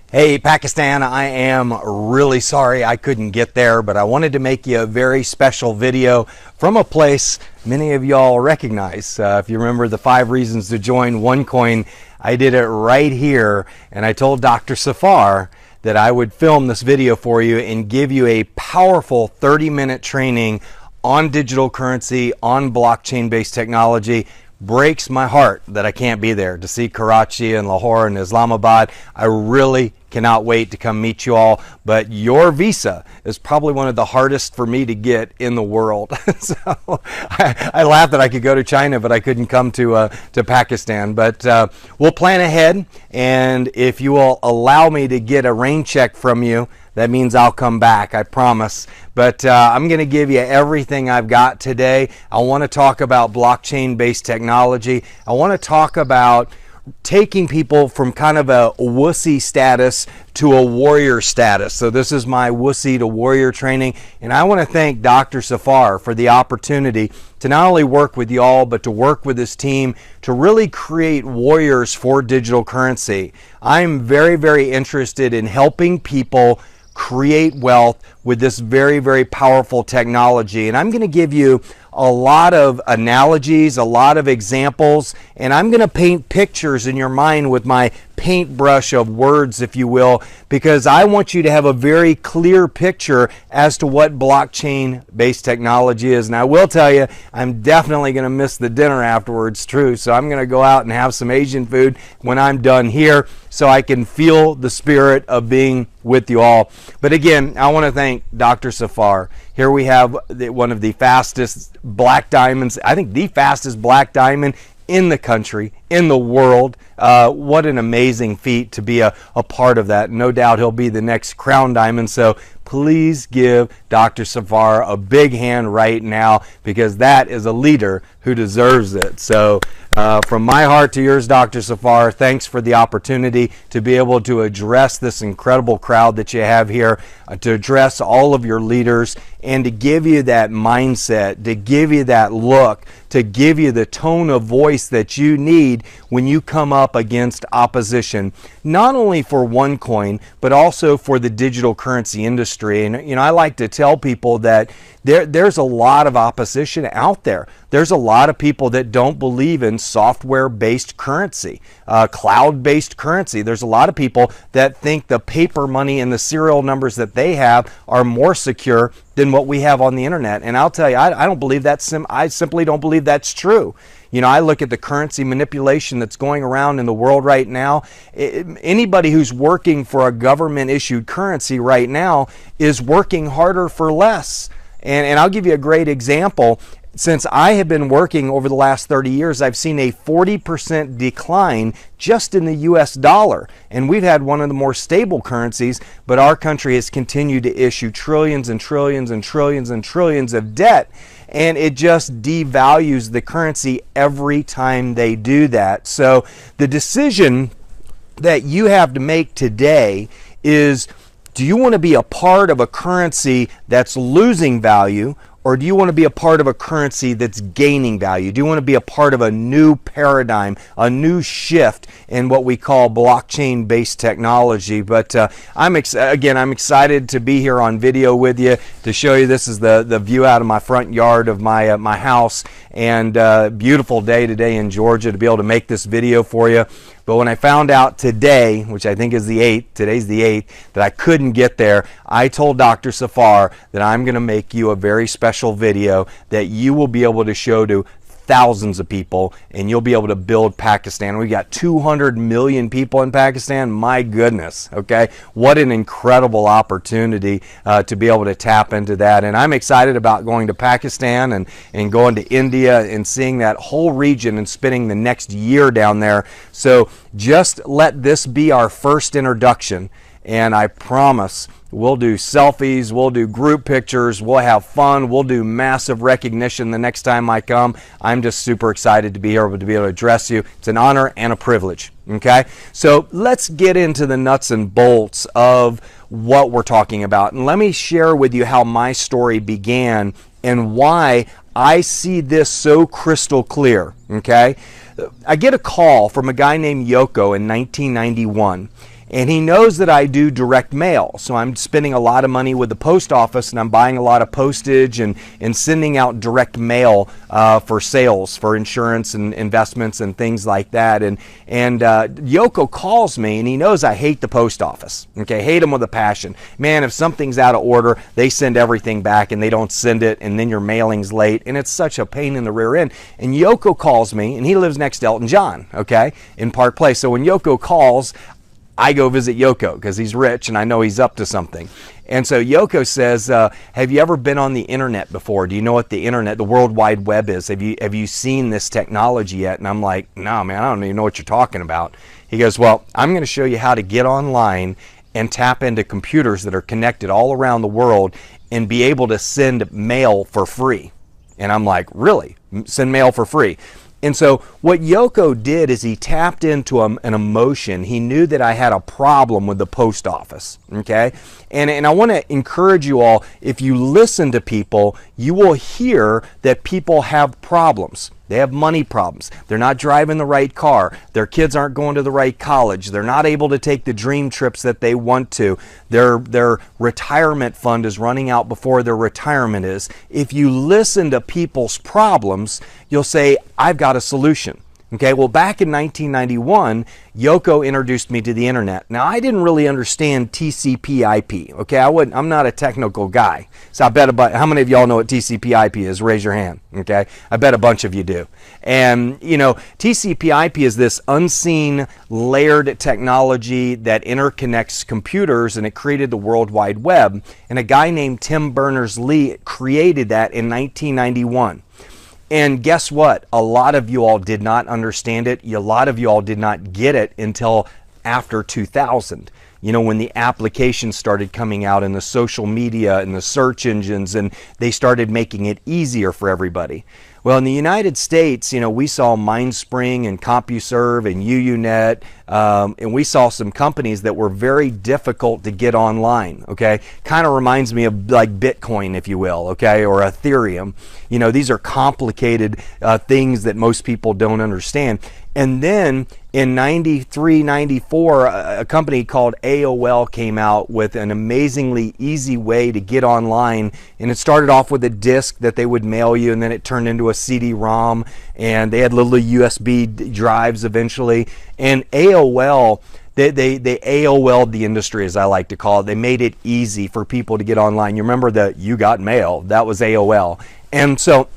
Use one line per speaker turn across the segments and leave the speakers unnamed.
Hey Pakistan, I am really sorry I couldn't get there, but I wanted to make you a very special video from a place many of y'all recognize. If you remember the 5 reasons to join OneCoin, I did it right here, and I told Dr. Safar that I would film this video for you and give you a powerful 30-minute training on digital currency, on blockchain-based technology. Breaks my heart that I can't be there to see Karachi and Lahore and Islamabad. I really cannot wait to come meet you all, but your visa is probably one of the hardest for me to get in the world. So I laughed that I could go to China, but I couldn't come to Pakistan. But we'll plan ahead, and if you will allow me to get a rain check from you, that means I'll come back, I promise. But I'm going to give you everything I've got today. I want to talk about blockchain-based technology. I want to talk about taking people from kind of a wussy status to a warrior status. So this is my wussy to warrior training, and I want to thank Dr. Safar for the opportunity to not only work with y'all, but to work with his team to really create warriors for digital currency. I'm very, very interested in helping people create wealth with this very, very powerful technology. And I'm going to give you a lot of analogies, a lot of examples, and I'm going to paint pictures in your mind with my paintbrush of words, if you will, because I want you to have a very clear picture as to what blockchain-based technology is. And I will tell you, I'm definitely going to miss the dinner afterwards, too. So I'm going to go out and have some Asian food when I'm done here so I can feel the spirit of being with you all. But again, I want to thank Dr. Safar. Here we have one of the fastest black diamonds, I think the fastest black diamond in the country, in the world. What an amazing feat to be a part of that. No doubt he'll be the next crown diamond. So please give Dr. Safar a big hand right now, because that is a leader who deserves it. So from my heart to yours, Dr. Safar, thanks for the opportunity to be able to address this incredible crowd that you have here, to address all of your leaders, and to give you that mindset, to give you that look, to give you the tone of voice that you need when you come up against opposition, not only for OneCoin, but also for the digital currency industry. And, you know, I like to tell people that there's a lot of opposition out there. There's a lot of people that don't believe in software-based currency, cloud-based currency. There's a lot of people that think the paper money and the serial numbers that they have are more secure than what we have on the internet. And I'll tell you, I don't believe that's I simply don't believe that's true. You know, I look at the currency manipulation that's going around in the world right now. Anybody who's working for a government-issued currency right now is working harder for less. And I'll give you a great example. Since I have been working over the last 30 years, I've seen a 40% decline just in the US dollar. And we've had one of the more stable currencies, but our country has continued to issue trillions and trillions and trillions and trillions of debt. And it just devalues the currency every time they do that. So the decision that you have to make today is, do you want to be a part of a currency that's losing value, or do you want to be a part of a currency that's gaining value? Do you want to be a part of a new paradigm, a new shift in what we call blockchain-based technology? But I'm excited to be here on video with you to show you. This is the view out of my front yard of my house, and beautiful day today in Georgia to be able to make this video for you. But when I found out today, which I think is the 8th, today's the 8th, that I couldn't get there, I told Dr. Safar that I'm going to make you a very special video that you will be able to show to thousands of people, and you'll be able to build Pakistan. We got 200 million people in Pakistan. My goodness, okay? What an incredible opportunity to be able to tap into that. And I'm excited about going to Pakistan and going to India and seeing that whole region and spending the next year down there. So just let this be our first introduction, and I promise we'll do selfies, we'll do group pictures, we'll have fun, we'll do massive recognition the next time I come. I'm just super excited to be here, to be able to address you. It's an honor and a privilege, okay? So let's get into the nuts and bolts of what we're talking about. And let me share with you how my story began and why I see this so crystal clear, okay? I get a call from a guy named Yoko in 1991. And he knows that I do direct mail. So I'm spending a lot of money with the post office, and I'm buying a lot of postage and sending out direct mail for sales, for insurance and investments and things like that. And Yoko calls me, and he knows I hate the post office. Okay, hate them with a passion. Man, if something's out of order, they send everything back and they don't send it, and then your mailing's late, and it's such a pain in the rear end. And Yoko calls me, and he lives next to Elton John, okay, in Park Place. So when Yoko calls, I go visit Yoko because he's rich and I know he's up to something. And so Yoko says, have you ever been on the internet before? Do you know what the internet, the World Wide Web is? Have you seen this technology yet? And I'm like, no, man, I don't even know what you're talking about. He goes, well, I'm going to show you how to get online and tap into computers that are connected all around the world and be able to send mail for free. And I'm like, really? Send mail for free? And so what Yoko did is he tapped into an emotion. He knew that I had a problem with the post office, okay? And I want to encourage you all, if you listen to people, you will hear that people have problems. They have money problems. They're not driving the right car. Their kids aren't going to the right college. They're not able to take the dream trips that they want to. Their retirement fund is running out before their retirement is. If you listen to people's problems, you'll say, I've got a solution. Okay, well, back in 1991, Yoko introduced me to the internet. Now, I didn't really understand TCP/IP. Okay, I'm not a technical guy. So I bet how many of y'all know what TCP/IP is? Raise your hand. Okay, I bet a bunch of you do. And you know, TCP/IP is this unseen layered technology that interconnects computers, and it created the World Wide Web. And a guy named Tim Berners-Lee created that in 1991. And guess what? A lot of you all did not understand it. A lot of you all did not get it until after 2000. You know, when the applications started coming out and the social media and the search engines, and they started making it easier for everybody. Well, in the United States, you know, we saw MindSpring and CompuServe and UUNet, and we saw some companies that were very difficult to get online, okay? Kind of reminds me of like Bitcoin, if you will, okay, or Ethereum. You know, these are complicated things that most people don't understand. And then in 93, 94, a company called AOL came out with an amazingly easy way to get online. And it started off with a disc that they would mail you, and then it turned into a CD-ROM, and they had little USB drives eventually. And AOL, they AOL'd the industry, as I like to call it. They made it easy for people to get online. You remember that you got mail? That was AOL. And so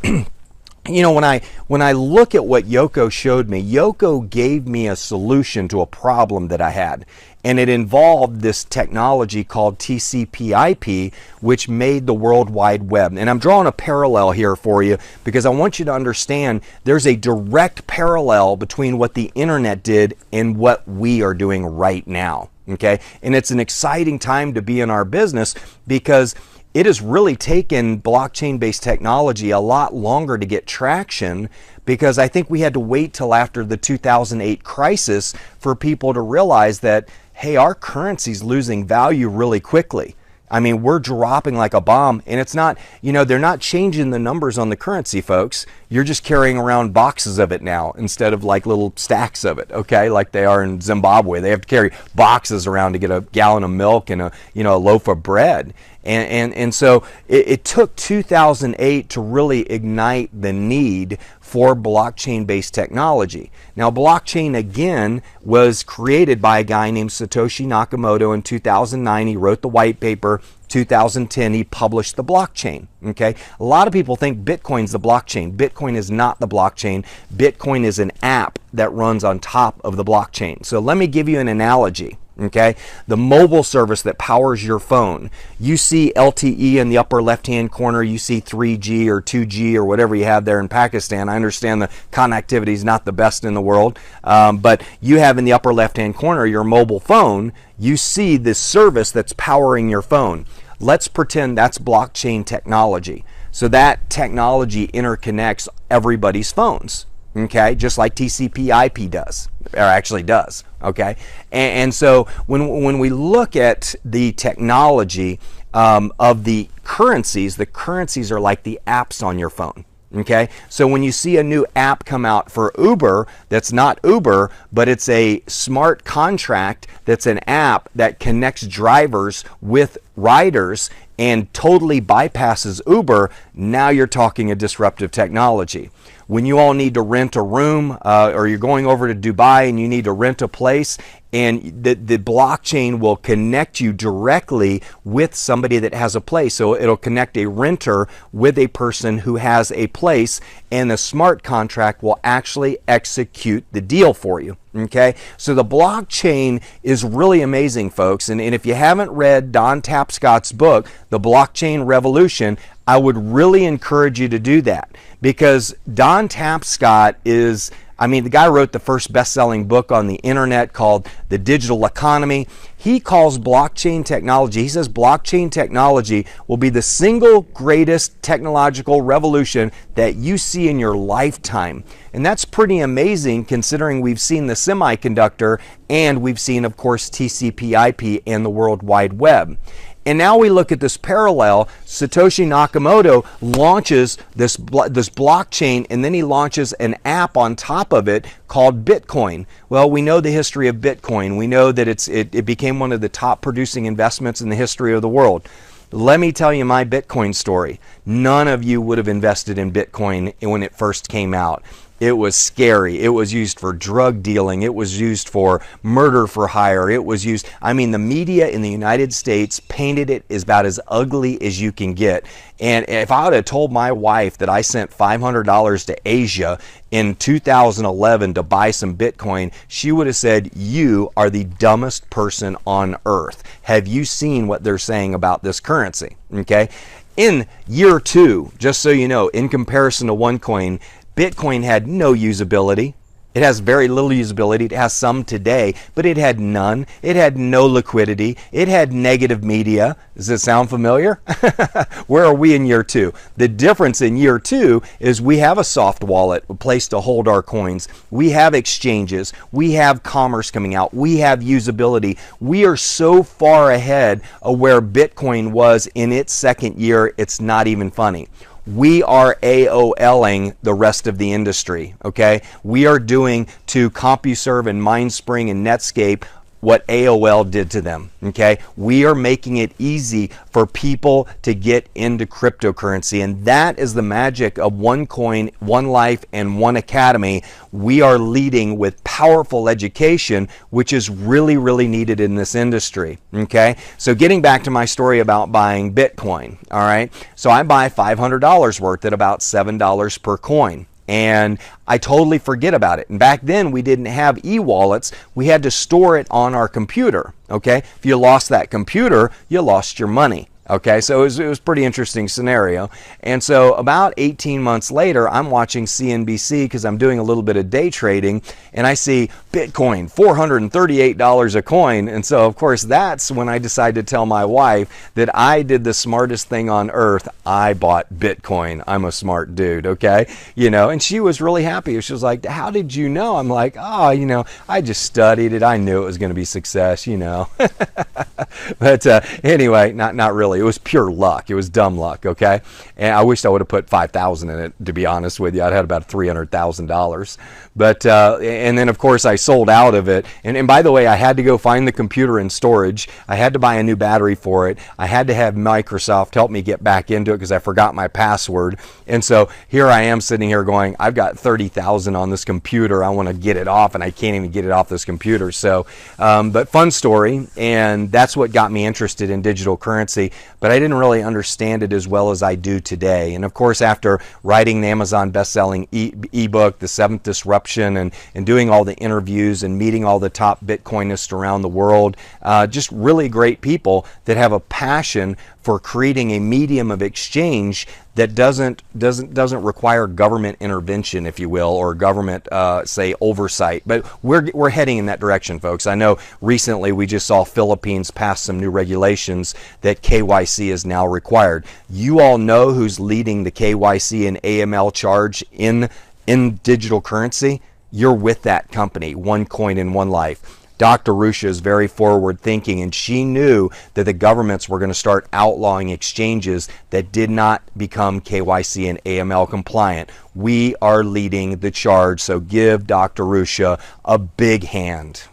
you know, when I look at what Yoko showed me, Yoko gave me a solution to a problem that I had. And it involved this technology called TCP/IP, which made the World Wide Web. And I'm drawing a parallel here for you because I want you to understand there's a direct parallel between what the internet did and what we are doing right now. Okay? And it's an exciting time to be in our business because it has really taken blockchain-based technology a lot longer to get traction, because I think we had to wait till after the 2008 crisis for people to realize that, hey, our currency's losing value really quickly. I mean, we're dropping like a bomb, and it's not, you know, they're not changing the numbers on the currency, folks. You're just carrying around boxes of it now instead of like little stacks of it, okay? Like they are in Zimbabwe. They have to carry boxes around to get a gallon of milk and a loaf of bread. And so it took 2008 to really ignite the need for blockchain-based technology. Now, blockchain, again, was created by a guy named Satoshi Nakamoto in 2009. He wrote the white paper. 2010, he published the blockchain. Okay, a lot of people think Bitcoin's the blockchain. Bitcoin is not the blockchain. Bitcoin is an app that runs on top of the blockchain. So let me give you an analogy. Okay, the mobile service that powers your phone. You see LTE in the upper left-hand corner. You see 3G or 2G or whatever you have there in Pakistan. I understand the connectivity is not the best in the world, but you have in the upper left-hand corner your mobile phone. You see this service that's powering your phone. Let's pretend that's blockchain technology. So that technology interconnects everybody's phones. Okay, just like TCP/IP does, or actually does. Okay, and so when we look at the technology of the currencies are like the apps on your phone. Okay, so when you see a new app come out for Uber that's not Uber, but it's a smart contract that's an app that connects drivers with riders and totally bypasses Uber, now you're talking a disruptive technology. When you all need to rent a room or you're going over to Dubai and you need to rent a place, and the blockchain will connect you directly with somebody that has a place. So it'll connect a renter with a person who has a place, and the smart contract will actually execute the deal for you. Okay, so the blockchain is really amazing, folks. And if you haven't read Don Tapscott's book, The Blockchain Revolution, I would really encourage you to do that, because Don Tapscott is, the guy wrote the first best-selling book on the internet called The Digital Economy. He calls blockchain technology, he says blockchain technology will be the single greatest technological revolution that you see in your lifetime. And that's pretty amazing, considering we've seen the semiconductor and we've seen, of course, TCP/IP and the World Wide Web. And now we look at this parallel. Satoshi Nakamoto launches this blockchain, and then he launches an app on top of it called Bitcoin. Well, we know the history of Bitcoin. We know that it became one of the top producing investments in the history of the world. Let me tell you my Bitcoin story. None of you would have invested in Bitcoin when it first came out. It was scary. It was used for drug dealing. It was used for murder for hire. It was used, the media in the United States painted it as about as ugly as you can get. And if I would have told my wife that I sent $500 to Asia in 2011 to buy some Bitcoin, she would have said, "You are the dumbest person on earth. Have you seen what they're saying about this currency?" Okay. In year 2, just so you know, in comparison to OneCoin, Bitcoin had no usability. It has very little usability. It has some today, but it had none. It had no liquidity. It had negative media. Does it sound familiar? Where are we in year 2? The difference in year 2 is we have a soft wallet, a place to hold our coins. We have exchanges. We have commerce coming out. We have usability. We are so far ahead of where Bitcoin was in its second year, it's not even funny. We are AOLing the rest of the industry, okay? We are doing to CompuServe and MindSpring and Netscape what AOL did to them, okay? We are making it easy for people to get into cryptocurrency, and that is the magic of OneCoin, One Life, and One Academy. We are leading with powerful education, which is really, really needed in this industry, okay? So getting back to my story about buying Bitcoin, all right? So I buy $500 worth at about $7 per coin. And I totally forget about it. And back then we didn't have e-wallets. We had to store it on our computer, okay? If you lost that computer, you lost your money. Okay, so it was pretty interesting scenario. And so about 18 months later, I'm watching CNBC because I'm doing a little bit of day trading, and I see Bitcoin, $438 a coin. And so, of course, that's when I decided to tell my wife that I did the smartest thing on earth. I bought Bitcoin. I'm a smart dude, okay? And she was really happy. She was like, "How did you know?" I'm like, "Oh, I just studied it. I knew it was going to be success, But anyway, not really. It was pure luck. It was dumb luck, okay? And I wish I would have put $5,000 in it, to be honest with you. I'd had about $300,000. But, and then, of course, I sold out of it. And by the way, I had to go find the computer in storage. I had to buy a new battery for it. I had to have Microsoft help me get back into it because I forgot my password. And so here I am sitting here going, I've got $30,000 on this computer. I want to get it off, and I can't even get it off this computer. So, but fun story. And that's what got me interested in digital currency. But I didn't really understand it as well as I do today. And of course, after writing the Amazon best-selling ebook, The Seventh Disruption, and doing all the interviews and meeting all the top Bitcoinists around the world, just really great people that have a passion for creating a medium of exchange that doesn't require government intervention, if you will, or government say oversight. But we're heading in that direction, folks. I know recently we just saw Philippines pass some new regulations that KYC is now required. You all know who's leading the KYC and AML charge in digital currency. You're with that company, OneCoin and One Life. Dr. Rusha is very forward thinking, and she knew that the governments were going to start outlawing exchanges that did not become KYC and AML compliant. We are leading the charge, so give Dr. Rusha a big hand.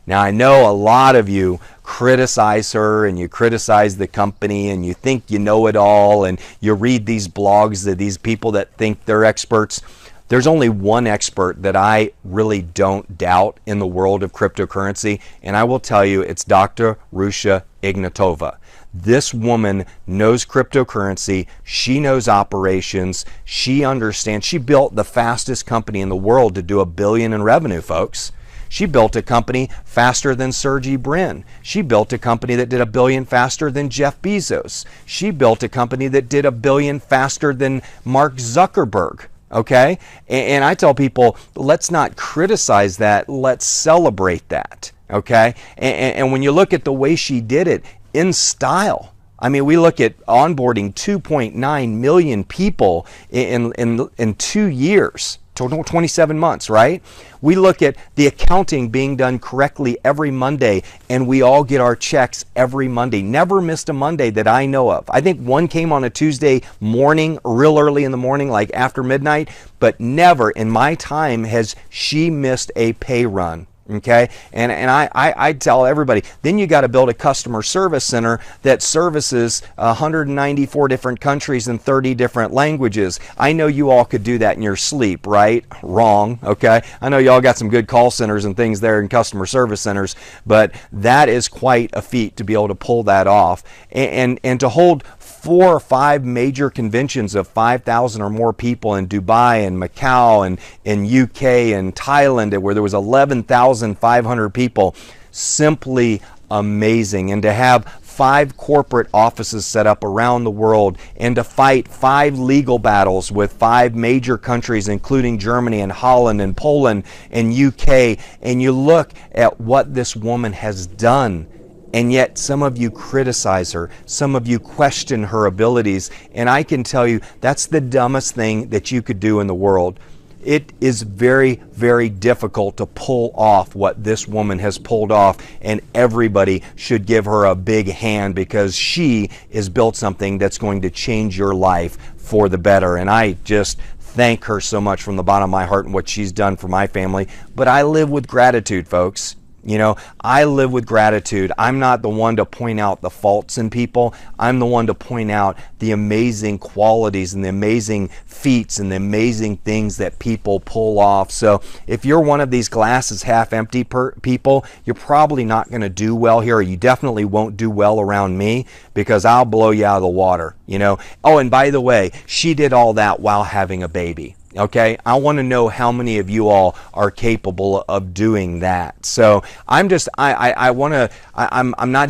Now, I know a lot of you criticize her and you criticize the company and you think you know it all, and you read these blogs of these people that think they're experts. There's only one expert that I really don't doubt in the world of cryptocurrency, and I will tell you it's Dr. Rusha Ignatova. This woman knows cryptocurrency, she knows operations, she understands. She built the fastest company in the world to do $1 billion in revenue, folks. She built a company faster than Sergey Brin. She built a company that did $1 billion faster than Jeff Bezos. She built a company that did $1 billion faster than Mark Zuckerberg. Okay? And I tell people, let's not criticize that, let's celebrate that. Okay? And when you look at the way she did it, in style. I mean, we look at onboarding 2.9 million people in 2 years. 27 months, right? We look at the accounting being done correctly every Monday, and we all get our checks every Monday. Never missed a Monday that I know of. I think one came on a Tuesday morning, real early in the morning, like after midnight, but never in my time has she missed a pay run. Okay, and I tell everybody, then you got to build a customer service center that services 194 different countries and 30 different languages. I know you all could do that in your sleep, right? Wrong, okay? I know you all got some good call centers and things there and customer service centers, but that is quite a feat to be able to pull that off and to hold 4 or 5 major conventions of 5,000 or more people in Dubai and Macau and in UK and Thailand, where there was 11,500 people. Simply amazing. And to have 5 corporate offices set up around the world, and to fight 5 legal battles with 5 major countries, including Germany and Holland and Poland and UK, and you look at what this woman has done. And yet some of you criticize her, some of you question her abilities, and I can tell you that's the dumbest thing that you could do in the world. It is very, very difficult to pull off what this woman has pulled off, and everybody should give her a big hand because she has built something that's going to change your life for the better. And I just thank her so much from the bottom of my heart and what she's done for my family. But I live with gratitude, folks. You know, I live with gratitude. I'm not the one to point out the faults in people. I'm the one to point out the amazing qualities and the amazing feats and the amazing things that people pull off. So if you're one of these glasses half empty people, you're probably not going to do well here. Or you definitely won't do well around me because I'll blow you out of the water, you know. Oh, and by the way, she did all that while having a baby. Okay, I want to know how many of you all are capable of doing that. So I'm not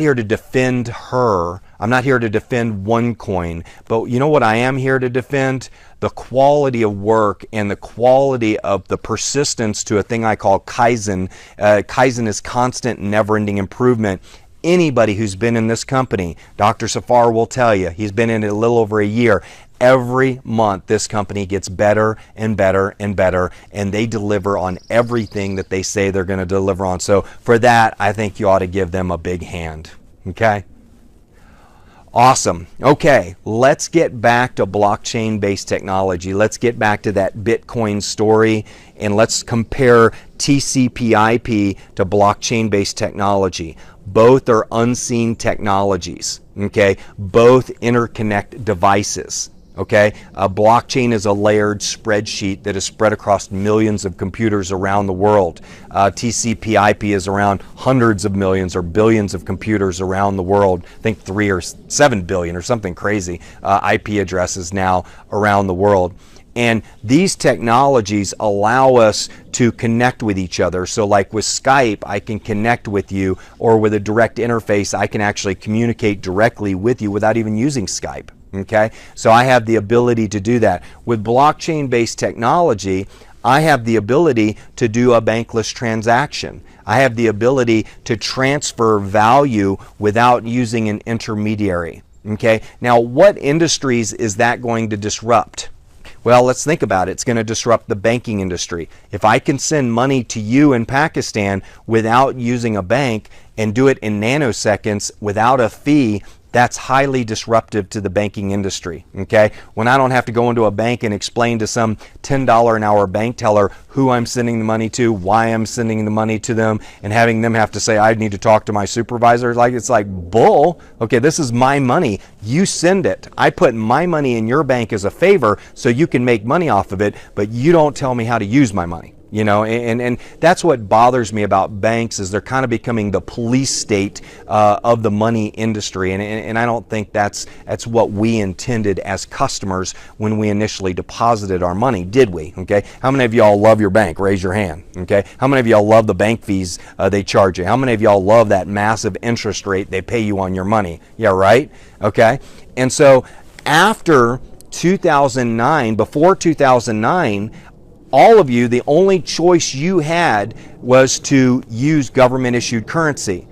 here to defend her. I'm not here to defend OneCoin, but you know what I am here to defend? The quality of work and the quality of the persistence to a thing I call Kaizen. Kaizen is constant, never-ending improvement. Anybody who's been in this company, Dr. Safar will tell you, he's been in it a little over a year. Every month, this company gets better and better and better, and they deliver on everything that they say they're going to deliver on. So for that, I think you ought to give them a big hand. Okay? Awesome. Okay, let's get back to blockchain-based technology. Let's get back to that Bitcoin story, and let's compare TCP/IP to blockchain-based technology. Both are unseen technologies. Okay? Both interconnect devices. Okay, a blockchain is a layered spreadsheet that is spread across millions of computers around the world. TCP/IP is around hundreds of millions or billions of computers around the world. I think 3 or 7 billion or something crazy IP addresses now around the world. And these technologies allow us to connect with each other. So like with Skype, I can connect with you, or with a direct interface, I can actually communicate directly with you without even using Skype. Okay, so I have the ability to do that. With blockchain-based technology, I have the ability to do a bankless transaction. I have the ability to transfer value without using an intermediary. Okay, now what industries is that going to disrupt? Well, let's think about it. It's going to disrupt the banking industry. If I can send money to you in Pakistan without using a bank and do it in nanoseconds without a fee, that's highly disruptive to the banking industry, okay? When I don't have to go into a bank and explain to some $10 an hour bank teller who I'm sending the money to, why I'm sending the money to them, and having them have to say, I need to talk to my supervisor. It's like bull. Okay, this is my money. You send it. I put my money in your bank as a favor so you can make money off of it, but you don't tell me how to use my money. You know, and that's what bothers me about banks, is they're kind of becoming the police state of the money industry, and I don't think that's what we intended as customers when we initially deposited our money, did we? Okay, how many of y'all love your bank? Raise your hand. Okay, how many of y'all love the bank fees they charge you? How many of y'all love that massive interest rate they pay you on your money? Yeah, right. Okay, and so after 2009, before 2009. All of you, the only choice you had was to use government issued currency.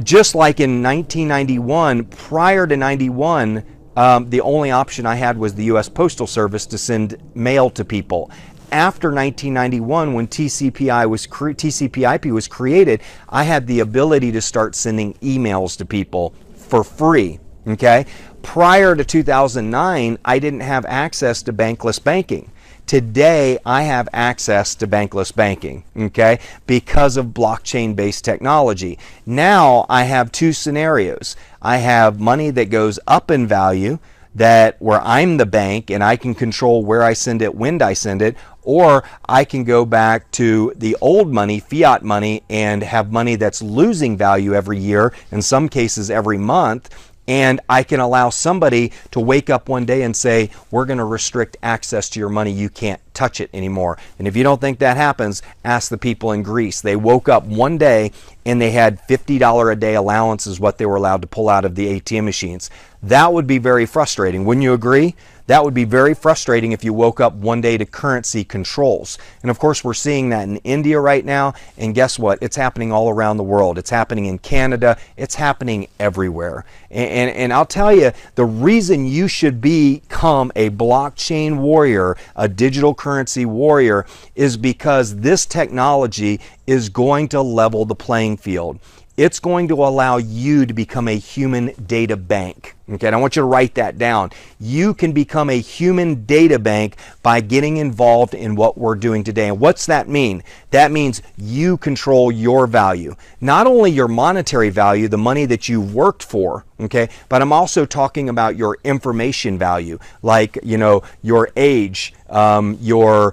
Just like in 1991, prior to 91, the only option I had was the US Postal Service to send mail to people. After 1991, when TCP/IP was created, I had the ability to start sending emails to people for free. Okay? Prior to 2009, I didn't have access to bankless banking. Today, I have access to bankless banking, okay, because of blockchain-based technology. Now, I have two scenarios. I have money that goes up in value, where I'm the bank and I can control where I send it, when I send it, or I can go back to the old money, fiat money, and have money that's losing value every year, in some cases every month. And I can allow somebody to wake up one day and say, we're going to restrict access to your money. You can't touch it anymore. And if you don't think that happens, ask the people in Greece. They woke up one day and they had $50 a day allowance is what they were allowed to pull out of the ATM machines. That would be very frustrating. Wouldn't you agree? That would be very frustrating if you woke up one day to currency controls. And of course, we're seeing that in India right now. And guess what? It's happening all around the world. It's happening in Canada. It's happening everywhere. And I'll tell you, the reason you should become a blockchain warrior, a digital currency warrior, is because this technology is going to level the playing field. It's going to allow you to become a human data bank. Okay, and I want you to write that down. You can become a human data bank by getting involved in what we're doing today. And what's that mean? That means you control your value. Not only your monetary value, the money that you worked for, okay, but I'm also talking about your information value, like, you know, your age, your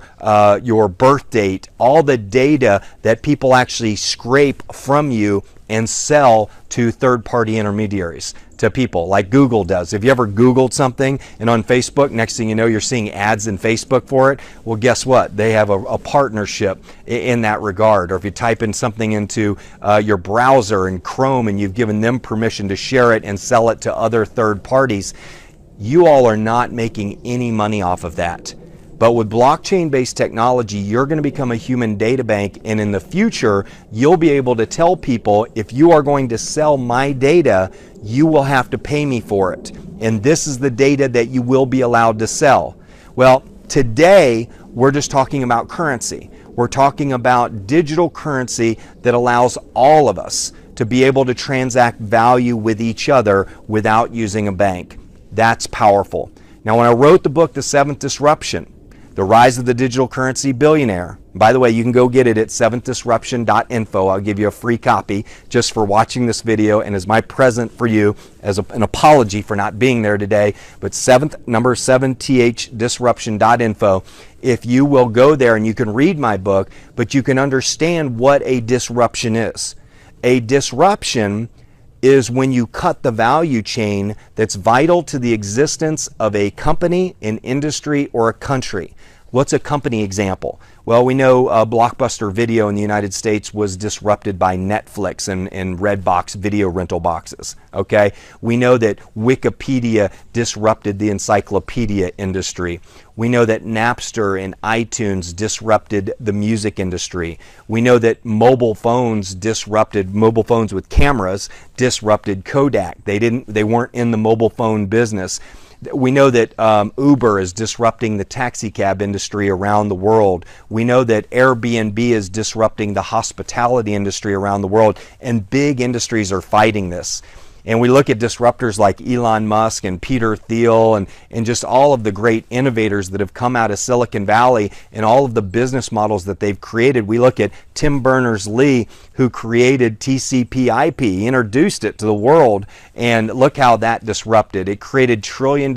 birth date, all the data that people actually scrape from you and sell to third-party intermediaries, to people like Google does. If you ever Googled something and on Facebook, next thing you know, you're seeing ads in Facebook for it, well, guess what? They have a partnership in that regard. Or if you type in something into your browser in Chrome and you've given them permission to share it and sell it to other third parties, you all are not making any money off of that. But with blockchain-based technology, you're going to become a human data bank, and in the future, you'll be able to tell people, if you are going to sell my data, you will have to pay me for it. And this is the data that you will be allowed to sell. Well, today, we're just talking about currency. We're talking about digital currency that allows all of us to be able to transact value with each other without using a bank. That's powerful. Now, when I wrote the book, The Seventh Disruption, The Rise of the Digital Currency Billionaire. By the way, you can go get it at seventhDisruption.info. I'll give you a free copy just for watching this video and as my present for you as an apology for not being there today. But 7THDisruption.info. If you will go there and you can read my book, but you can understand what a disruption is. A disruption is when you cut the value chain that's vital to the existence of a company, an industry, or a country. What's a company example? Well, we know Blockbuster Video in the United States was disrupted by Netflix and Redbox video rental boxes, okay? We know that Wikipedia disrupted the encyclopedia industry. We know that Napster and iTunes disrupted the music industry. We know that mobile phones with cameras disrupted Kodak. They weren't in the mobile phone business. We know that Uber is disrupting the taxi cab industry around the world. We know that Airbnb is disrupting the hospitality industry around the world, and big industries are fighting this. And we look at disruptors like Elon Musk and Peter Thiel and just all of the great innovators that have come out of Silicon Valley and all of the business models that they've created. We look at Tim Berners-Lee, who created TCP/IP, introduced it to the world, and look how that disrupted. It created trillion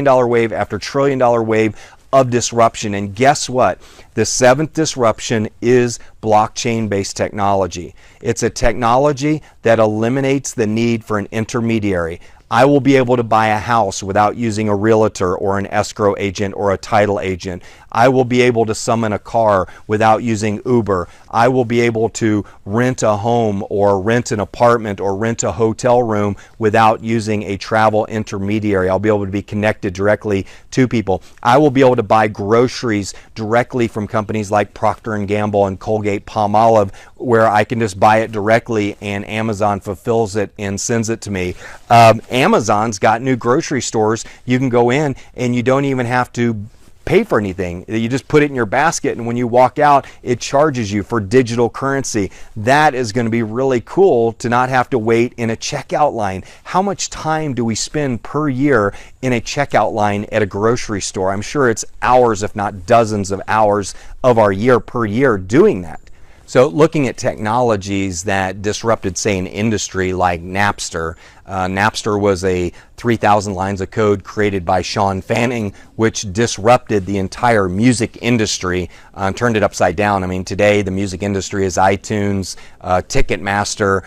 dollar wave after trillion dollar wave of disruption. And guess what? The seventh disruption is blockchain-based technology. It's a technology that eliminates the need for an intermediary. I will be able to buy a house without using a realtor or an escrow agent or a title agent. I will be able to summon a car without using Uber. I will be able to rent a home or rent an apartment or rent a hotel room without using a travel intermediary. I'll be able to be connected directly to people. I will be able to buy groceries directly from companies like Procter & Gamble and Colgate-Palmolive, where I can just buy it directly and Amazon fulfills it and sends it to me. Amazon's got new grocery stores. You can go in and you don't even have to pay for anything. You just put it in your basket, and when you walk out, it charges you for digital currency. That is going to be really cool to not have to wait in a checkout line. How much time do we spend per year in a checkout line at a grocery store? I'm sure it's hours, if not dozens of hours of our year per year doing that. So looking at technologies that disrupted, say, an industry like Napster. Napster was a 3,000 lines of code created by Sean Fanning, which disrupted the entire music industry, turned it upside down. I mean, today the music industry is iTunes, Ticketmaster.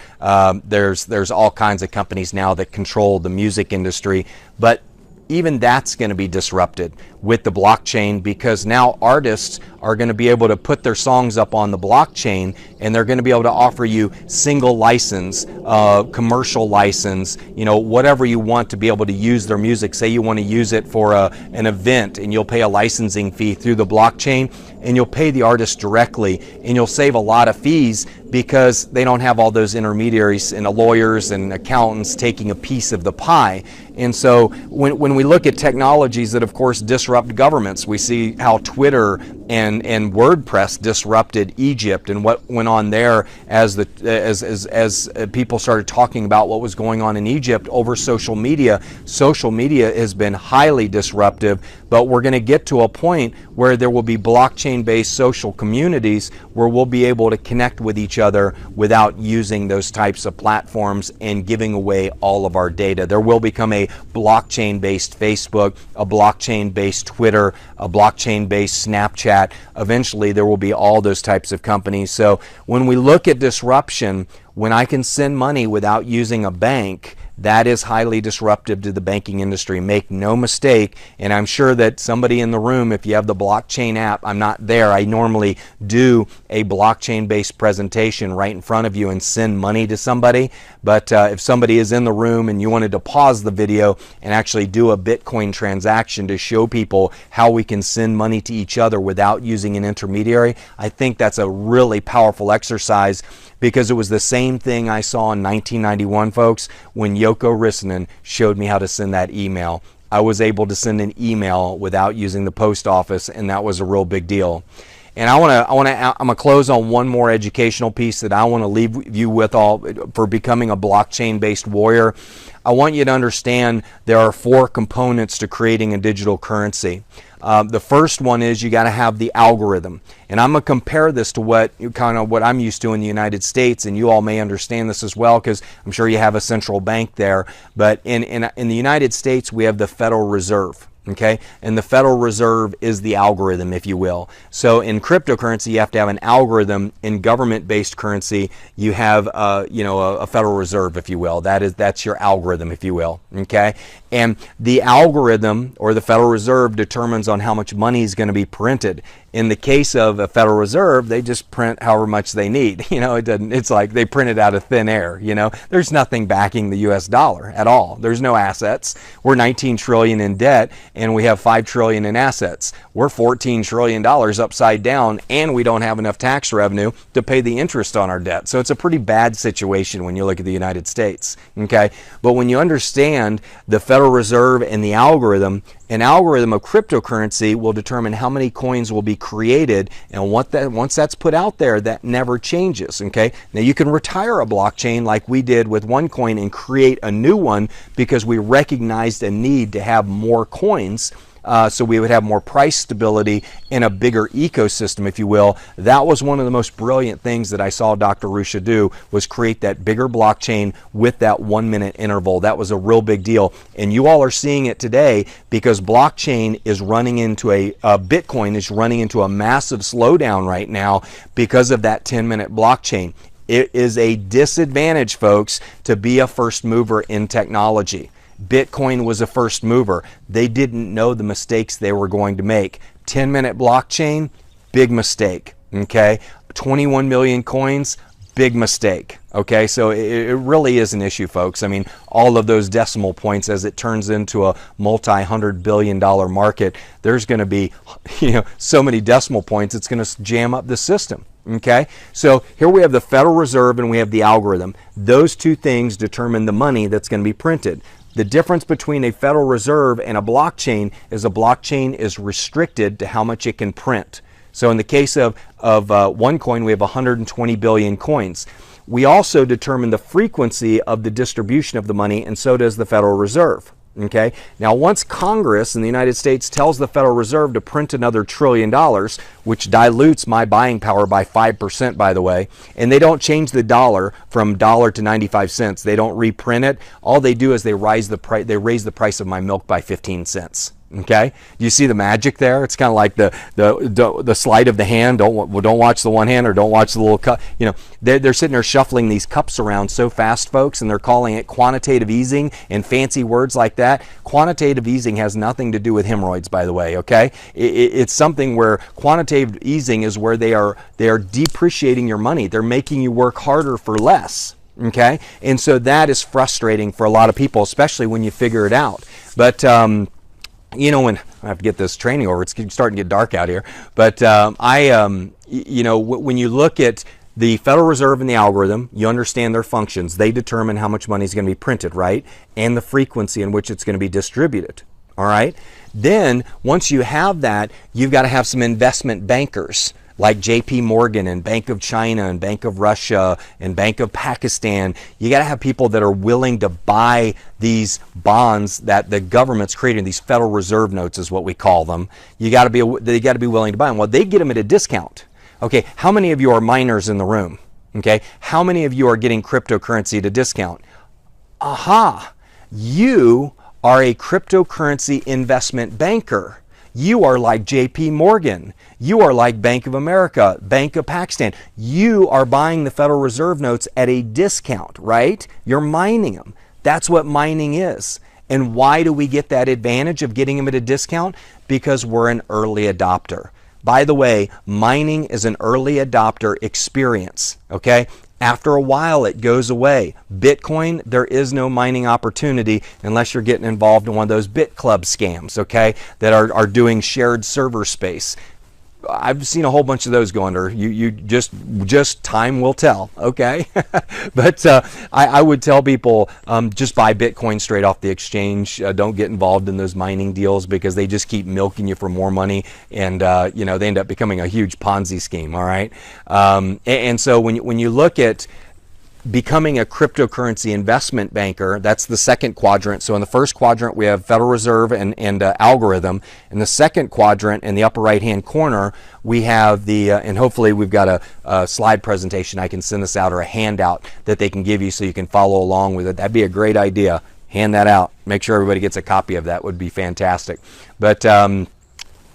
There's all kinds of companies now that control the music industry. But even that's going to be disrupted with the blockchain, because now artists are going to be able to put their songs up on the blockchain, and they're going to be able to offer you single license, commercial license, whatever you want to be able to use their music. Say you want to use it for an event, and you'll pay a licensing fee through the blockchain, and you'll pay the artist directly, and you'll save a lot of fees because they don't have all those intermediaries and lawyers and accountants taking a piece of the pie. And so when we look at technologies that, of course, disrupt governments, we see how Twitter and WordPress disrupted Egypt and what went on there as people started talking about what was going on in Egypt over social media. Social media has been highly disruptive, but we're going to get to a point where there will be blockchain-based social communities where we'll be able to connect with each other without using those types of platforms and giving away all of our data. There will become a blockchain-based Facebook, a blockchain-based Twitter, a blockchain-based Snapchat. Eventually, there will be all those types of companies. So when we look at disruption, when I can send money without using a bank, that is highly disruptive to the banking industry. Make no mistake, and I'm sure that somebody in the room, if you have the blockchain app, I'm not there. I normally do a blockchain-based presentation right in front of you and send money to somebody. But if somebody is in the room and you wanted to pause the video and actually do a Bitcoin transaction to show people how we can send money to each other without using an intermediary, I think that's a really powerful exercise, because it was the same thing I saw in 1991, folks, when Yoko Rissanen showed me how to send that email. I was able to send an email without using the post office, and that was a real big deal. And I'm gonna close on one more educational piece that I want to leave you with all for becoming a blockchain-based warrior. I want you to understand there are 4 components to creating a digital currency. The first one is you got to have the algorithm, and I'm gonna compare this to what I'm used to in the United States, and you all may understand this as well because I'm sure you have a central bank there. But in the United States, we have the Federal Reserve. Okay, and the Federal Reserve is the algorithm, if you will. So in cryptocurrency, you have to have an algorithm. In government-based currency, you have a Federal Reserve, if you will. That's your algorithm, if you will. Okay, and the algorithm or the Federal Reserve determines on how much money is going to be printed. In the case of a Federal Reserve, they just print however much they need. It's like they print it out of thin air. There's nothing backing the US dollar at all. There's no assets. We're 19 trillion in debt and we have 5 trillion in assets. We're 14 trillion dollars upside down and we don't have enough tax revenue to pay the interest on our debt. So it's a pretty bad situation when you look at the United States. Okay? But when you understand the Federal Reserve and the algorithm, an algorithm of cryptocurrency will determine how many coins will be created, and once that's put out there, that never changes. Okay, now you can retire a blockchain like we did with OneCoin and create a new one because we recognized a need to have more coins. So we would have more price stability in a bigger ecosystem, if you will. That was one of the most brilliant things that I saw Dr. Rusha do, was create that bigger blockchain with that 1 minute interval. That was a real big deal. And you all are seeing it today because blockchain is running into Bitcoin is running into a massive slowdown right now because of that 10-minute blockchain. It is a disadvantage, folks, to be a first mover in technology. Bitcoin was a first mover. They didn't know the mistakes they were going to make. 10-minute blockchain, big mistake. Okay, 21 million coins, big mistake. Okay, so it really is an issue, folks. I mean, all of those decimal points, as it turns into a multi-$100 billion market, there's going to be, so many decimal points, it's going to jam up the system. Okay, so here we have the Federal Reserve and we have the algorithm. Those two things determine the money that's going to be printed. The difference between a Federal Reserve and a blockchain is restricted to how much it can print. So in the case of OneCoin, we have 120 billion coins. We also determine the frequency of the distribution of the money, and so does the Federal Reserve. Okay. Now, once Congress in the United States tells the Federal Reserve to print another $1 trillion, which dilutes my buying power by 5%, by the way, and they don't change the dollar from $1 to 95 cents. They don't reprint it. All they do is they raise the price of my milk by 15 cents. Okay, do you see the magic there? It's kind of like the sleight of the hand. Don't watch the one hand, or don't watch the little cup. They're sitting there shuffling these cups around so fast, folks, and they're calling it quantitative easing and fancy words like that. Quantitative easing has nothing to do with hemorrhoids, by the way. Okay, it's something where quantitative easing is where they are depreciating your money. They're making you work harder for less. Okay, and so that is frustrating for a lot of people, especially when you figure it out. But when I have to get this training over, it's starting to get dark out here. But when you look at the Federal Reserve and the algorithm, you understand their functions. They determine how much money is going to be printed, right? And the frequency in which it's going to be distributed. All right. Then once you have that, you've got to have some investment bankers like JP Morgan and Bank of China and Bank of Russia and Bank of Pakistan. You got to have people that are willing to buy these bonds that the government's creating. These Federal Reserve notes is what we call them. They got to be willing to buy them. Well, they get them at a discount. Okay, how many of you are miners in the room? Okay, how many of you are getting cryptocurrency at a discount? Aha, you are a cryptocurrency investment banker. You are like JP Morgan. You are like Bank of America, Bank of Pakistan. You are buying the Federal Reserve notes at a discount, right? You're mining them. That's what mining is. And why do we get that advantage of getting them at a discount? Because we're an early adopter. By the way, mining is an early adopter experience, okay? After a while, it goes away. Bitcoin, there is no mining opportunity unless you're getting involved in one of those Bit Club scams, okay, that are doing shared server space. I've seen a whole bunch of those go under. You just time will tell, okay? But I would tell people just buy Bitcoin straight off the exchange. Don't get involved in those mining deals because they just keep milking you for more money, and they end up becoming a huge Ponzi scheme. All right, and so when you look at becoming a cryptocurrency investment banker, that's the second quadrant. So in the first quadrant, we have Federal Reserve and algorithm. In the second quadrant, in the upper right-hand corner, we have and hopefully we've got a slide presentation. I can send this out, or a handout that they can give you so you can follow along with it. That'd be a great idea. Hand that out. Make sure everybody gets a copy of that. Would be fantastic. But in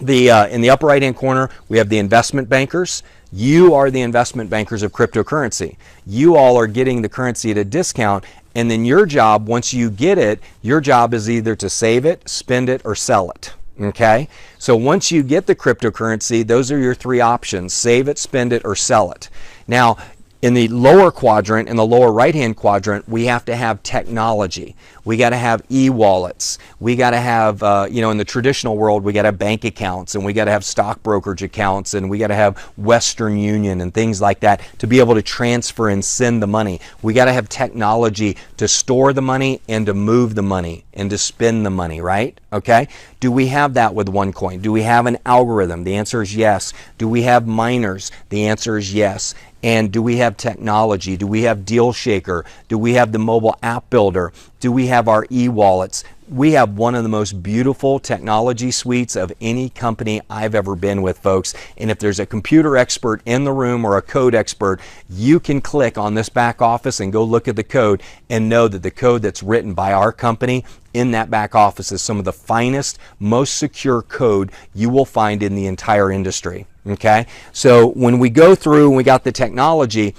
the upper right-hand corner, we have the investment bankers. You are the investment bankers of cryptocurrency. You all are getting the currency at a discount, and then your job, once you get it, your job is either to save it, spend it, or sell it. Okay, so once you get the cryptocurrency, those are your three options: save it, spend it, or sell it. Now, in the lower quadrant, in the lower right-hand quadrant, we have to have technology. We got to have e-wallets. We got to have, in the traditional world, we got to have bank accounts, and we got to have stock brokerage accounts, and we got to have Western Union and things like that to be able to transfer and send the money. We got to have technology to store the money and to move the money and to spend the money, right? Okay. Do we have that with OneCoin? Do we have an algorithm? The answer is yes. Do we have miners? The answer is yes. And do we have technology? Do we have Deal Shaker? Do we have the mobile app builder? Do we have our e-wallets? We have one of the most beautiful technology suites of any company I've ever been with, folks. And if there's a computer expert in the room or a code expert, you can click on this back office and go look at the code and know that the code that's written by our company in that back office is some of the finest, most secure code you will find in the entire industry. Okay, so when we go through and we got the technology,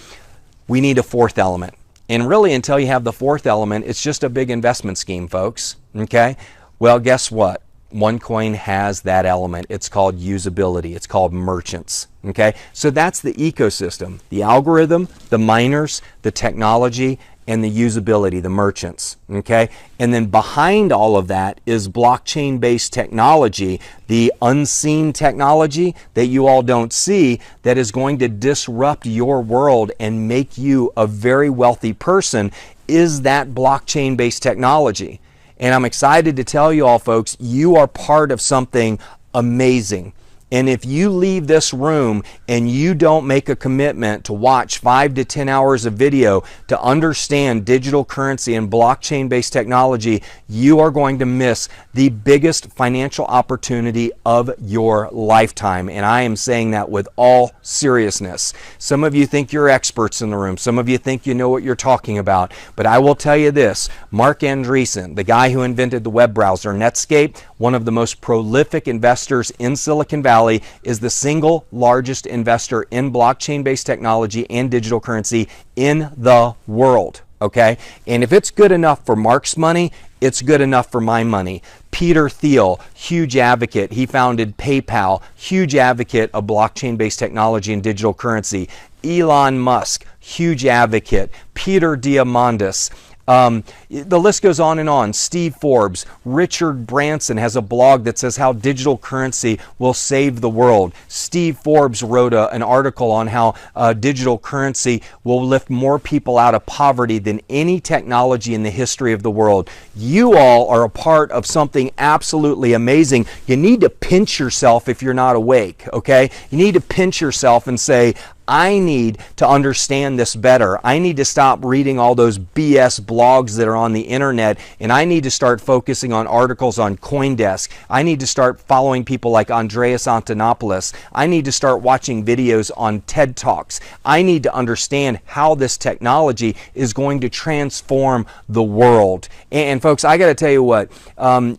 we need a fourth element. And really, until you have the fourth element, it's just a big investment scheme, folks. Okay, well, guess what? OneCoin has that element. It's called usability. It's called merchants. Okay, so that's the ecosystem: the algorithm, the miners, the technology, and the usability, the merchants. Okay, and then behind all of that is blockchain-based technology, the unseen technology that you all don't see, that is going to disrupt your world and make you a very wealthy person, is that blockchain-based technology. And I'm excited to tell you all, folks, you are part of something amazing. And if you leave this room and you don't make a commitment to watch 5 to 10 hours of video to understand digital currency and blockchain-based technology, you are going to miss the biggest financial opportunity of your lifetime. And I am saying that with all seriousness. Some of you think you're experts in the room. Some of you think you know what you're talking about. But I will tell you this: Mark Andreessen, the guy who invented the web browser Netscape, one of the most prolific investors in Silicon Valley, is the single largest investor in blockchain-based technology and digital currency in the world. Okay, and if it's good enough for Mark's money, it's good enough for my money. Peter Thiel, huge advocate. He founded PayPal, huge advocate of blockchain-based technology and digital currency. Elon Musk, huge advocate. Peter Diamandis. The list goes on and on. Steve Forbes, Richard Branson has a blog that says how digital currency will save the world. Steve Forbes wrote an article on how digital currency will lift more people out of poverty than any technology in the history of the world. You all are a part of something absolutely amazing. You need to pinch yourself if you're not awake, okay? You need to pinch yourself and say, I need to understand this better. I need to stop reading all those BS blogs that are on the internet, and I need to start focusing on articles on CoinDesk. I need to start following people like Andreas Antonopoulos. I need to start watching videos on TED Talks. I need to understand how this technology is going to transform the world. And folks, I got to tell you what,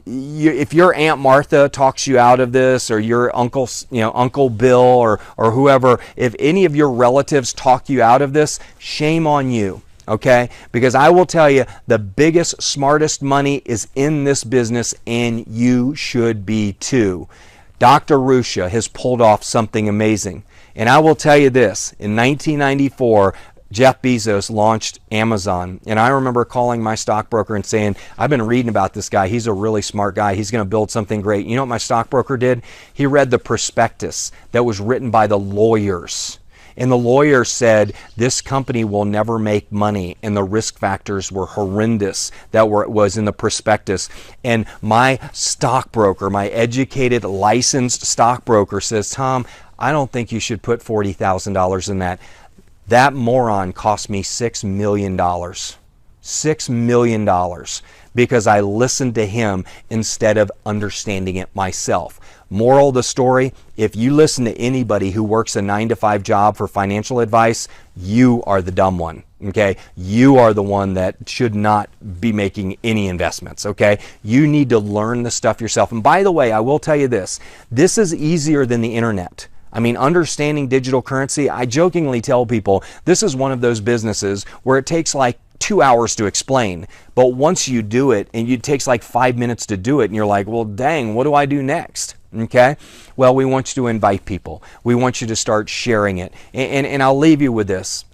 if your Aunt Martha talks you out of this, or your Uncle Bill, or whoever, if any of your relatives talk you out of this, shame on you, okay? Because I will tell you, the biggest, smartest money is in this business, and you should be too. Dr. Rusha has pulled off something amazing. And I will tell you this: in 1994, Jeff Bezos launched Amazon. And I remember calling my stockbroker and saying, I've been reading about this guy. He's a really smart guy. He's going to build something great. You know what my stockbroker did? He read the prospectus that was written by the lawyers. And the lawyer said, this company will never make money, and the risk factors were horrendous that was in the prospectus. And my stockbroker, my educated, licensed stockbroker, says, Tom, I don't think you should put $40,000 in that. That moron cost me $6 million. $6 million because I listened to him instead of understanding it myself. Moral of the story: if you listen to anybody who works a 9-to-5 job for financial advice, you are the dumb one. Okay, you are the one that should not be making any investments. Okay, you need to learn the stuff yourself. And by the way, I will tell you this: this is easier than the internet. I mean, understanding digital currency, I jokingly tell people this is one of those businesses where it takes like 2 hours to explain. But once you do it, and it takes like 5 minutes to do it, and you're like, well, dang, what do I do next? Okay? Well, we want you to invite people. We want you to start sharing it. And I'll leave you with this.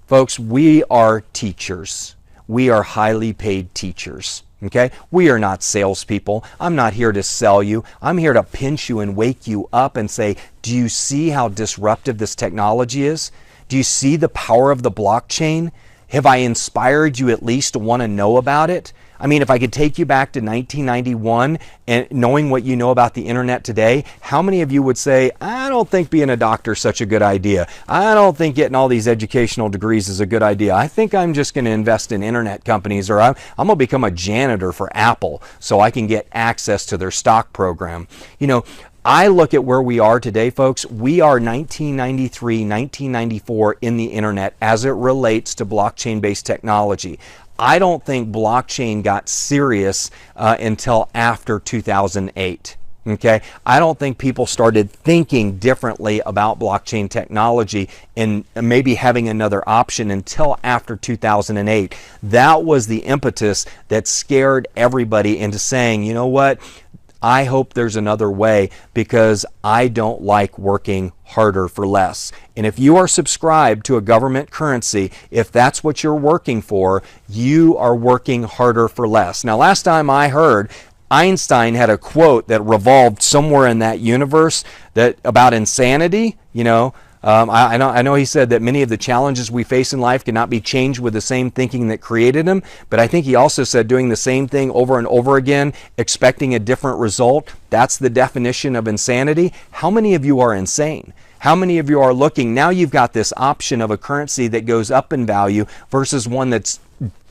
Folks, we are teachers. We are highly paid teachers. Okay? We are not salespeople. I'm not here to sell you. I'm here to pinch you and wake you up and say, do you see how disruptive this technology is? Do you see the power of the blockchain? Have I inspired you at least to want to know about it? I mean, if I could take you back to 1991 and knowing what you know about the internet today, how many of you would say, I don't think being a doctor is such a good idea. I don't think getting all these educational degrees is a good idea. I think I'm just going to invest in internet companies, or I'm going to become a janitor for Apple so I can get access to their stock program. You know, I look at where we are today, folks. We are 1993, 1994 in the internet as it relates to blockchain-based technology. I don't think blockchain got serious until after 2008. Okay, I don't think people started thinking differently about blockchain technology and maybe having another option until after 2008. That was the impetus that scared everybody into saying, you know what? I hope there's another way, because I don't like working harder for less. And if you are subscribed to a government currency, if that's what you're working for, you are working harder for less. Now, last time I heard, Einstein had a quote that revolved somewhere in that universe that about insanity. I know he said that many of the challenges we face in life cannot be changed with the same thinking that created them. But I think he also said doing the same thing over and over again, expecting a different result, that's the definition of insanity. How many of you are insane? How many of you are looking, now you've got this option of a currency that goes up in value versus one that's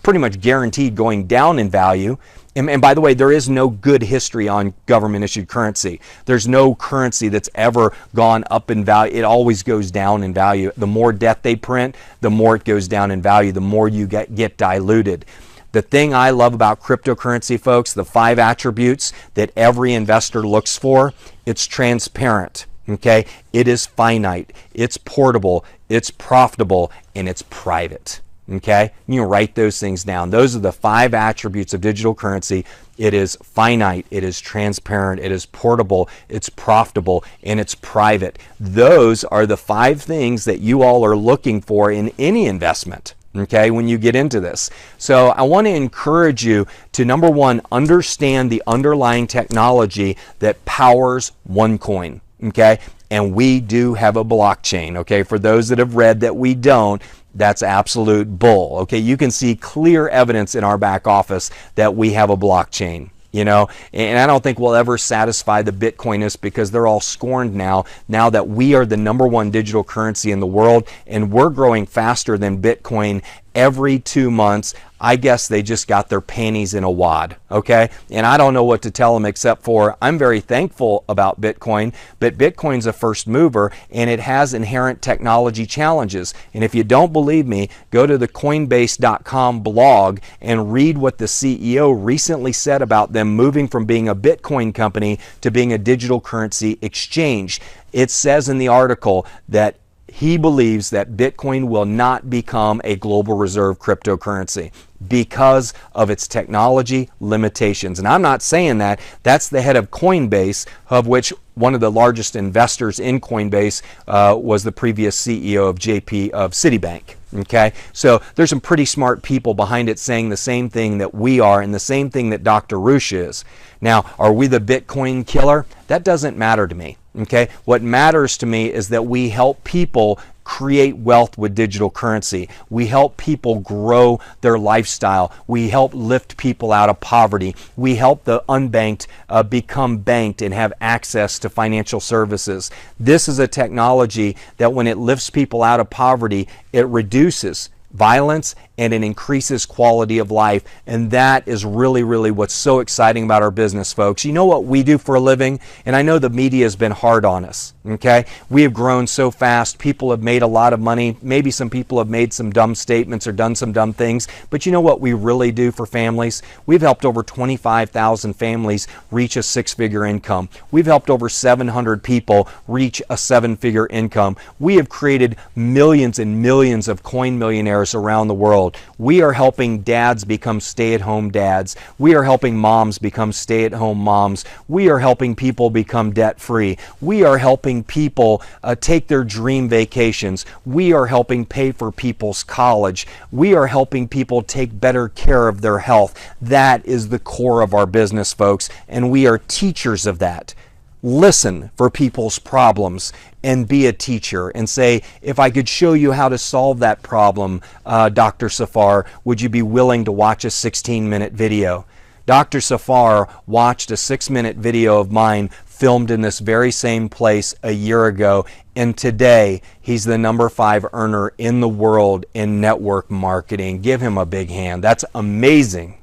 pretty much guaranteed going down in value. And by the way, there is no good history on government-issued currency. There's no currency that's ever gone up in value. It always goes down in value. The more debt they print, the more it goes down in value, the more you get diluted. The thing I love about cryptocurrency, folks, the 5 attributes that every investor looks for, it's transparent. Okay? It is finite, it's portable, it's profitable, and it's private. Okay? You can write those things down. Those are the 5 attributes of digital currency. It is finite, it is transparent, it is portable, it's profitable, and it's private. Those are the 5 things that you all are looking for in any investment. Okay, when you get into this. So I want to encourage you to, number one, understand the underlying technology that powers OneCoin. Okay, and we do have a blockchain. Okay, for those that have read that we don't, that's absolute bull. Okay, you can see clear evidence in our back office that we have a blockchain. And I don't think we'll ever satisfy the Bitcoinists, because they're all scorned now that we are the #1 digital currency in the world, and we're growing faster than Bitcoin every 2 months. I guess they just got their panties in a wad, okay? And I don't know what to tell them except for I'm very thankful about Bitcoin, but Bitcoin's a first mover and it has inherent technology challenges. And if you don't believe me, go to the Coinbase.com blog and read what the CEO recently said about them moving from being a Bitcoin company to being a digital currency exchange. It says in the article that he believes that Bitcoin will not become a global reserve cryptocurrency because of its technology limitations. And I'm not saying that. That's the head of Coinbase, of which one of the largest investors in Coinbase was the previous CEO of Citibank. Okay, so there's some pretty smart people behind it saying the same thing that we are and the same thing that Dr. Rush is. Now, are we the Bitcoin killer? That doesn't matter to me. Okay, what matters to me is that we help people create wealth with digital currency. We help people grow their lifestyle. We help lift people out of poverty. We help the unbanked become banked and have access to financial services. This is a technology that when it lifts people out of poverty, it reduces violence and it increases quality of life. And that is really, really what's so exciting about our business, folks. You know what we do for a living? And I know the media has been hard on us, okay? We have grown so fast. People have made a lot of money. Maybe some people have made some dumb statements or done some dumb things. But you know what we really do for families? We've helped over 25,000 families reach a 6-figure income. We've helped over 700 people reach a 7-figure income. We have created millions and millions of coin millionaires ours around the world. We are helping dads become stay-at-home dads. We are helping moms become stay-at-home moms. We are helping people become debt-free. We are helping people take their dream vacations. We are helping pay for people's college. We are helping people take better care of their health. That is the core of our business, folks, and we are teachers of that. Listen for people's problems and be a teacher and say, if I could show you how to solve that problem, Dr. Safar, would you be willing to watch a 16-minute video? Dr. Safar watched a 6-minute video of mine filmed in this very same place a year ago, and today he's the number 5 earner in the world in network marketing. Give him a big hand. That's amazing.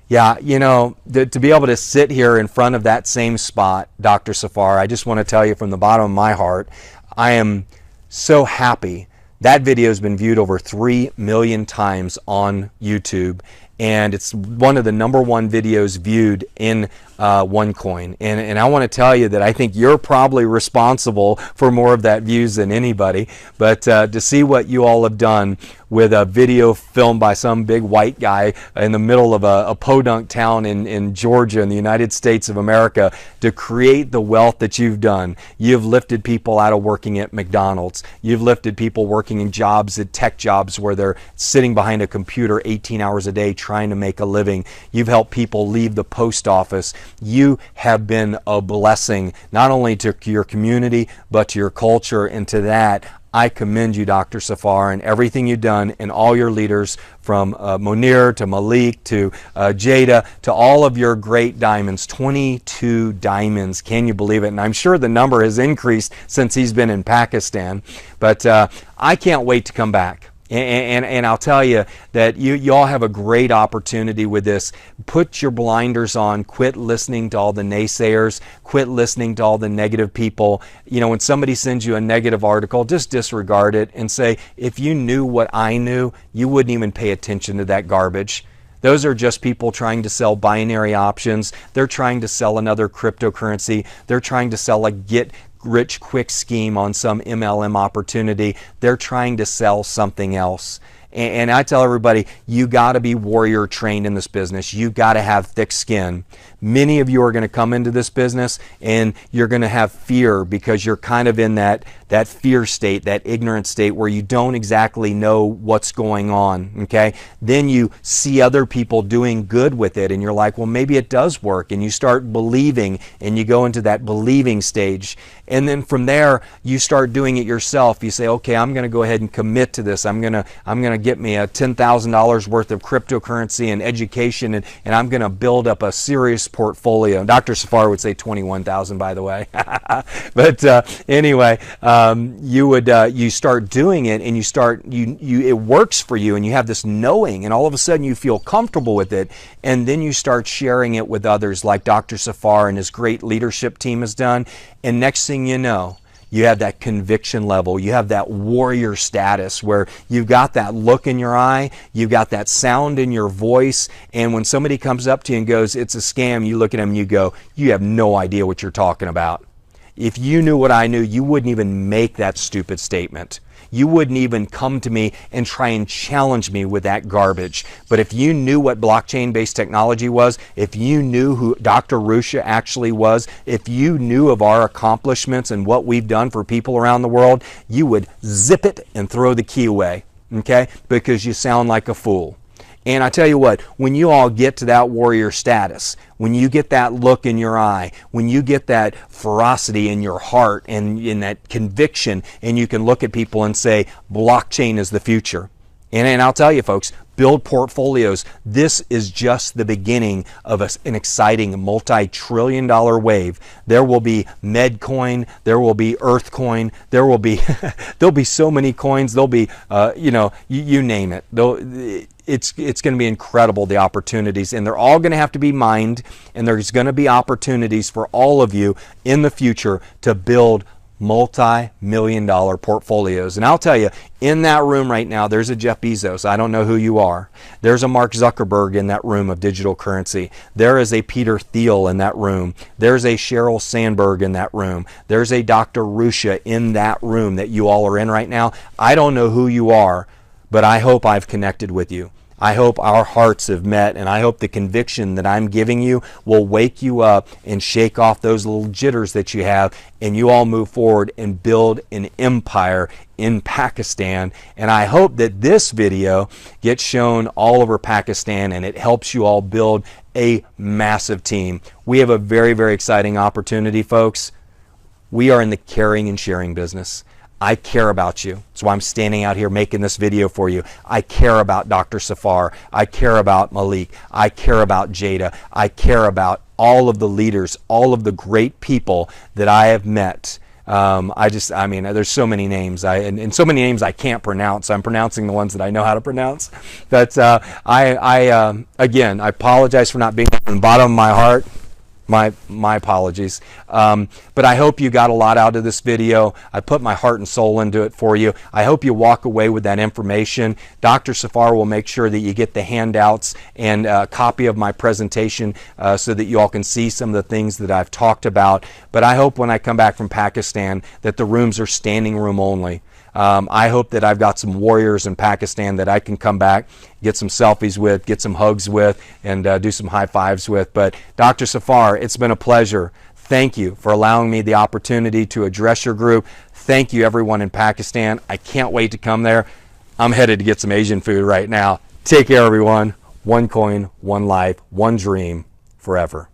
Yeah, you know, to be able to sit here in front of that same spot, Dr. Safar, I just want to tell you from the bottom of my heart, I am so happy. That video has been viewed over 3 million times on YouTube, and it's one of the #1 videos viewed in OneCoin. And I want to tell you that I think you're probably responsible for more of that views than anybody. But to see what you all have done with a video filmed by some big white guy in the middle of a podunk town in Georgia in the United States of America, to create the wealth that you've done. You've lifted people out of working at McDonald's. You've lifted people working in jobs, at tech jobs, where they're sitting behind a computer 18 hours a day trying to make a living. You've helped people leave the post office. You have been a blessing not only to your community but to your culture, and to that I commend you, Dr. Safar, and everything you've done, and all your leaders, from Monir to Malik to Jada to all of your great diamonds. 22 diamonds. Can you believe it? And I'm sure the number has increased since he's been in Pakistan. But I can't wait to come back. And I'll tell you that you all have a great opportunity with this. Put your blinders on. Quit listening to all the naysayers. Quit listening to all the negative people. You know, when somebody sends you a negative article, just disregard it and say, if you knew what I knew, you wouldn't even pay attention to that garbage. Those are just people trying to sell binary options. They're trying to sell another cryptocurrency. They're trying to sell a get-rich quick scheme on some MLM opportunity. They're trying to sell something else. And I tell everybody, you got to be warrior trained in this business. You got to have thick skin. Many of you are going to come into this business and you're going to have fear, because you're kind of in that fear state, that ignorant state where you don't exactly know what's going on, okay? Then you see other people doing good with it and you're like, well, maybe it does work, and you start believing, and you go into that believing stage. And then from there, you start doing it yourself. You say, okay, I'm going to go ahead and commit to this. I'm going to get me a $10,000 worth of cryptocurrency and education, and I'm going to build up a serious portfolio. Dr. Safar would say 21,000, by the way. But anyway, you start doing it, and it works for you, and you have this knowing, and all of a sudden you feel comfortable with it, and then you start sharing it with others, like Dr. Safar and his great leadership team has done. And next thing you know, you have that conviction level. You have that warrior status where you've got that look in your eye, you've got that sound in your voice, and when somebody comes up to you and goes, it's a scam, you look at them and you go, you have no idea what you're talking about. If you knew what I knew, you wouldn't even make that stupid statement. You wouldn't even come to me and try and challenge me with that garbage. But if you knew what blockchain-based technology was, if you knew who Dr. Rusha actually was, if you knew of our accomplishments and what we've done for people around the world, you would zip it and throw the key away, okay? Because you sound like a fool. And I tell you what, when you all get to that warrior status, when you get that look in your eye, when you get that ferocity in your heart and in that conviction, and you can look at people and say, blockchain is the future. And I'll tell you, folks, build portfolios. This is just the beginning of an exciting multi-trillion-dollar wave. There will be Medcoin, there will be Earthcoin, there will be there'll be so many coins. There'll be you name it. It's going to be incredible, the opportunities, and they're all going to have to be mined, and there's going to be opportunities for all of you in the future to build multi-million-dollar portfolios. And I'll tell you, in that room right now, there's a Jeff Bezos. I don't know who you are. There's a Mark Zuckerberg in that room of digital currency. There is a Peter Thiel in that room. There's a Sheryl Sandberg in that room. There's a Dr. Rusha in that room that you all are in right now. I don't know who you are, but I hope I've connected with you. I hope our hearts have met, and I hope the conviction that I'm giving you will wake you up and shake off those little jitters that you have, and you all move forward and build an empire in Pakistan. And I hope that this video gets shown all over Pakistan and it helps you all build a massive team. We have a very, very exciting opportunity, folks. We are in the caring and sharing business. I care about you. That's why I'm standing out here making this video for you. I care about Dr. Safar. I care about Malik. I care about Jada. I care about all of the leaders, all of the great people that I have met. I mean, there's so many names, and so many names I can't pronounce. I'm pronouncing the ones that I know how to pronounce. But again, I apologize for not being from the bottom of my heart. My apologies. But I hope you got a lot out of this video. I put my heart and soul into it for you. I hope you walk away with that information. Dr. Safar will make sure that you get the handouts and a copy of my presentation so that you all can see some of the things that I've talked about. But I hope when I come back from Pakistan that the rooms are standing room only. I hope that I've got some warriors in Pakistan that I can come back, get some selfies with, get some hugs with, and do some high fives with. But Dr. Safar, it's been a pleasure. Thank you for allowing me the opportunity to address your group. Thank you, everyone in Pakistan. I can't wait to come there. I'm headed to get some Asian food right now. Take care, everyone. One coin, one life, one dream, forever.